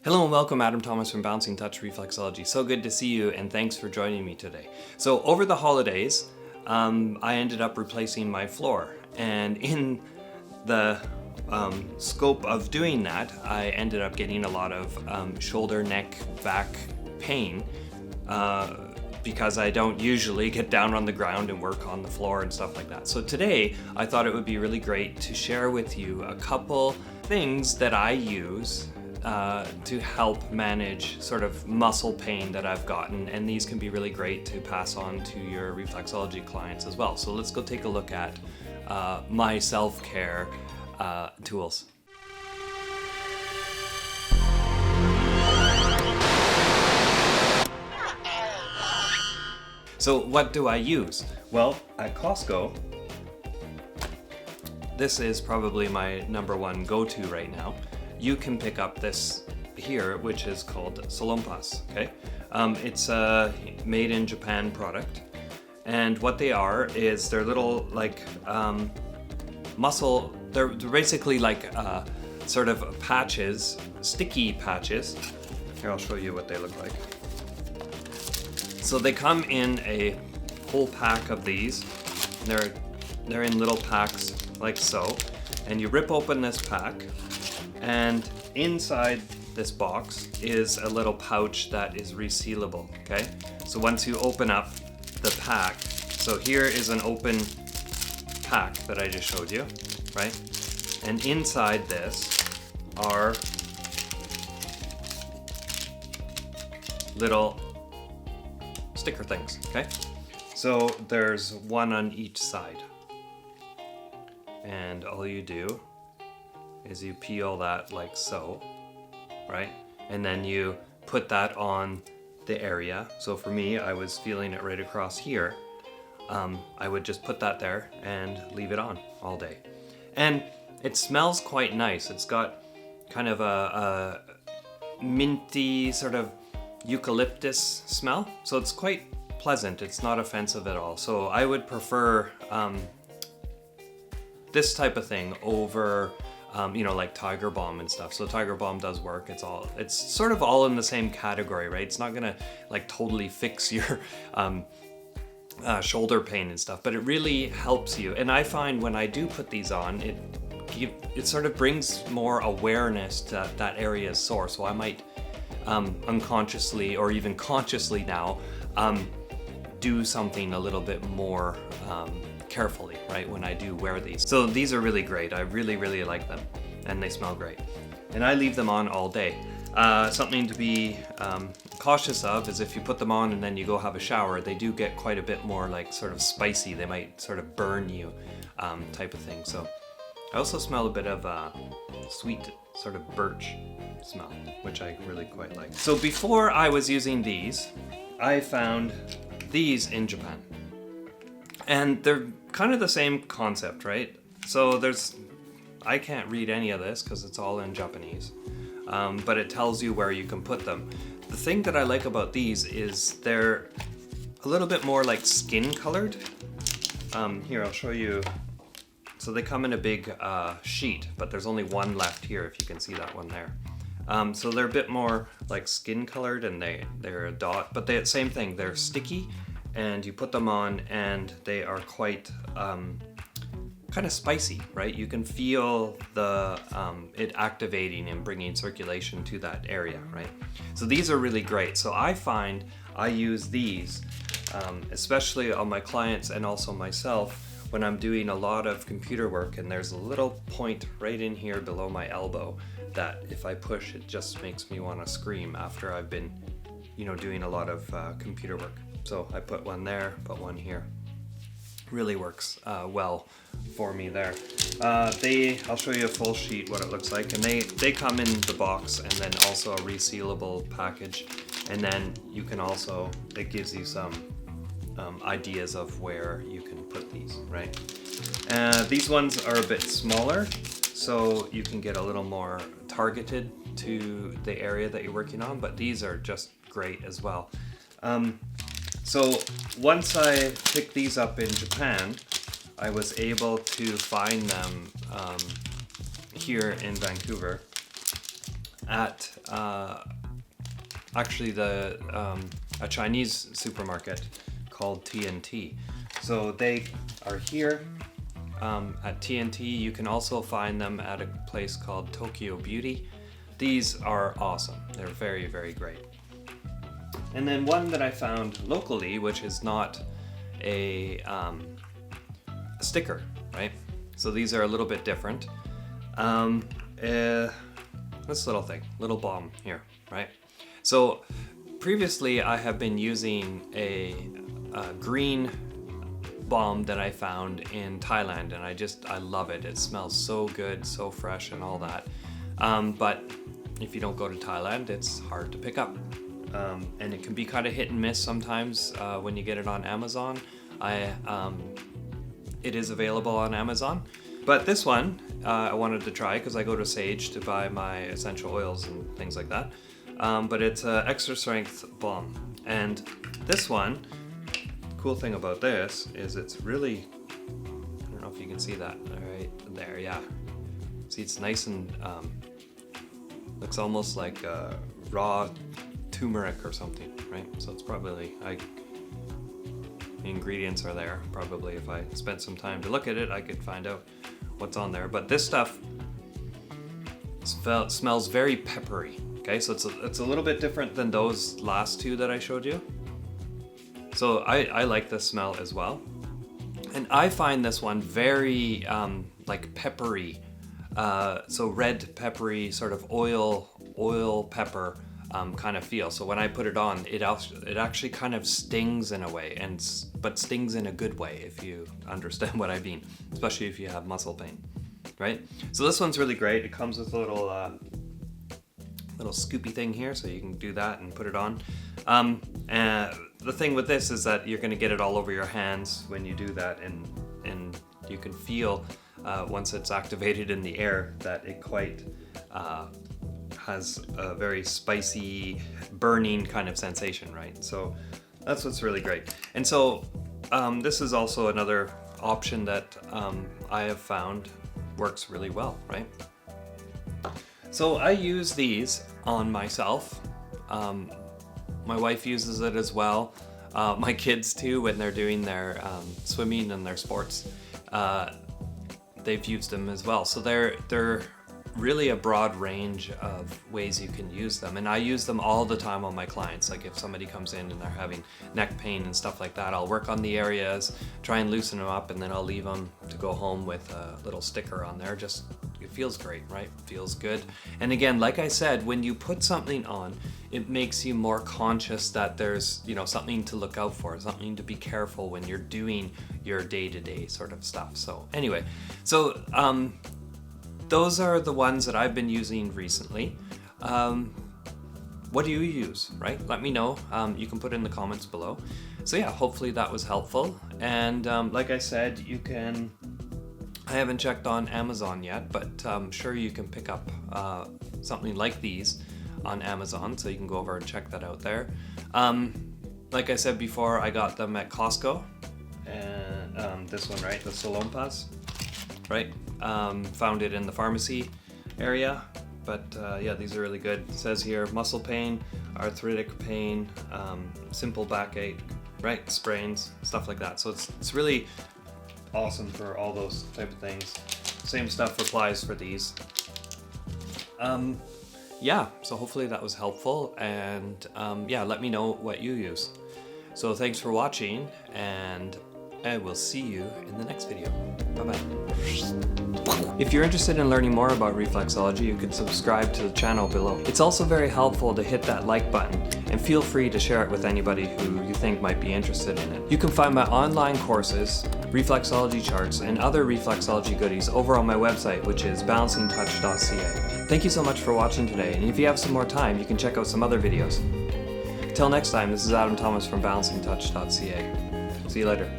Hello and welcome, Adam Thomas from Bouncing Touch Reflexology. So good to see you and thanks for joining me today. So over the holidays, I ended up replacing my floor, and in the scope of doing that, I ended up getting a lot of shoulder, neck, back pain because I don't usually get down on the ground and work on the floor and stuff like that. So today, I thought it would be really great to share with you a couple things that I use to help manage sort of muscle pain that I've gotten, and these can be really great to pass on to your reflexology clients as well. So let's go take a look at my self-care tools. So what do I use? Well, at Costco, this is probably my number one go-to right now. You can pick up this here, which is called Salms, okay? It's a made in Japan product. And what they are is they're little like muscle, they're basically like sort of patches, sticky patches. Here, I'll show you what they look like. So they come in a whole pack of these. They're in little packs like so. And you rip open this pack, and inside this box is a little pouch that is resealable, okay? So once you open up the pack, so here is an open pack that I just showed you, right? And inside this are little sticker things, okay? So there's one on each side. And all you do is you peel that like so, right? And then you put that on the area. So for me, I was feeling it right across here. I would just put that there and leave it on all day. And it smells quite nice. It's got kind of a minty sort of eucalyptus smell. So it's quite pleasant. It's not offensive at all. So I would prefer this type of thing over like Tiger Balm and stuff. So Tiger Balm does work. It's sort of all in the same category, right? It's not gonna like totally fix your shoulder pain and stuff, but it really helps you. And I find when I do put these on, it sort of brings more awareness to that area is sore. So I might unconsciously or even consciously now do something a little bit more carefully, right, when I do wear these. So these are really great. I really, really like them, and they smell great. And I leave them on all day. Something to be cautious of is if you put them on and then you go have a shower, they do get quite a bit more like sort of spicy. They might sort of burn you type of thing. So I also smell a bit of sweet sort of birch smell, which I really quite like. So before I was using these, I found these in Japan. And they're kind of the same concept, right? So I can't read any of this because it's all in Japanese, but it tells you where you can put them. The thing that I like about these is they're a little bit more like skin colored. Here, I'll show you. So they come in a big sheet, but there's only one left here, if you can see that one there. So they're a bit more like skin colored, and they're a dot, but same thing, they're sticky. And you put them on and they are quite kind of spicy, right? You can feel it activating and bringing circulation to that area, right? So these are really great. So I find I use these, especially on my clients and also myself, when I'm doing a lot of computer work, and there's a little point right in here below my elbow that if I push, it just makes me want to scream after I've been, doing a lot of computer work. So I put one there, put one here. Really works well for me there. I'll show you a full sheet what it looks like, and they come in the box and then also a resealable package, and then you can also, it gives you some ideas of where you can put these, right? These ones are a bit smaller, so you can get a little more targeted to the area that you're working on, but these are just great as well. So once I picked these up in Japan, I was able to find them here in Vancouver. at actually a Chinese supermarket called TNT. So they are here at TNT. You can also find them at a place called Tokyo Beauty. These are awesome. They're very, very great. And then one that I found locally, which is not a sticker, right? So these are a little bit different. This little thing, little balm here, right? So previously I have been using a green balm that I found in Thailand, and I love it. It smells so good, so fresh and all that. But if you don't go to Thailand, it's hard to pick up. And it can be kind of hit and miss sometimes when you get it on Amazon. It is available on Amazon. But this one I wanted to try because I go to Sage to buy my essential oils and things like that. But it's an extra strength balm. And this one, cool thing about this is it's really, I don't know if you can see that right there, yeah. See, it's nice and looks almost like raw turmeric or something, right? So it's probably, the ingredients are there. Probably if I spent some time to look at it, I could find out what's on there. But this stuff smells very peppery. Okay, so it's a little bit different than those last two that I showed you. So I like the smell as well. And I find this one very like peppery. So red peppery, sort of oil pepper kind of feel. So when I put it on, it actually kind of stings in a way, but stings in a good way, if you understand what I mean, especially if you have muscle pain, right? So this one's really great. It comes with a little scoopy thing here, so you can do that and put it on. And the thing with this is that you're going to get it all over your hands when you do that, and you can feel once it's activated in the air that it quite has a very spicy, burning kind of sensation, right? So that's what's really great. And so this is also another option that I have found works really well, right? So I use these on myself. My wife uses it as well. My kids too, when they're doing their swimming and their sports, they've used them as well. So they're really a broad range of ways you can use them, and I use them all the time on my clients. Like if somebody comes in and they're having neck pain and stuff like that, I'll work on the areas, try and loosen them up, and then I'll leave them to go home with a little sticker on there. Just, it feels great, right? Feels good. And again, like I said, when you put something on, it makes you more conscious that there's, something to look out for, something to be careful when you're doing your day-to-day sort of stuff. So anyway, those are the ones that I've been using recently. What do you use, right? Let me know. You can put in the comments below. So yeah, hopefully that was helpful. And like I said, I haven't checked on Amazon yet, but I'm sure you can pick up something like these on Amazon, so you can go over and check that out there. Like I said before, I got them at Costco. And this one, right? The Salms, right? Found it in the pharmacy area, but yeah, these are really good. It says here muscle pain, arthritic pain, simple backache, right? Sprains, stuff like that. So it's really awesome for all those type of things. Same stuff applies for these. Yeah, so hopefully that was helpful, and yeah, let me know what you use. So thanks for watching, and I will see you in the next video. Bye-bye. If you're interested in learning more about reflexology, you can subscribe to the channel below. It's also very helpful to hit that like button, and feel free to share it with anybody who you think might be interested in it. You can find my online courses, Reflexology Charts, and other reflexology goodies over on my website, which is balancingtouch.ca. Thank you so much for watching today, and if you have some more time, you can check out some other videos. Till next time, this is Adam Thomas from balancingtouch.ca. See you later.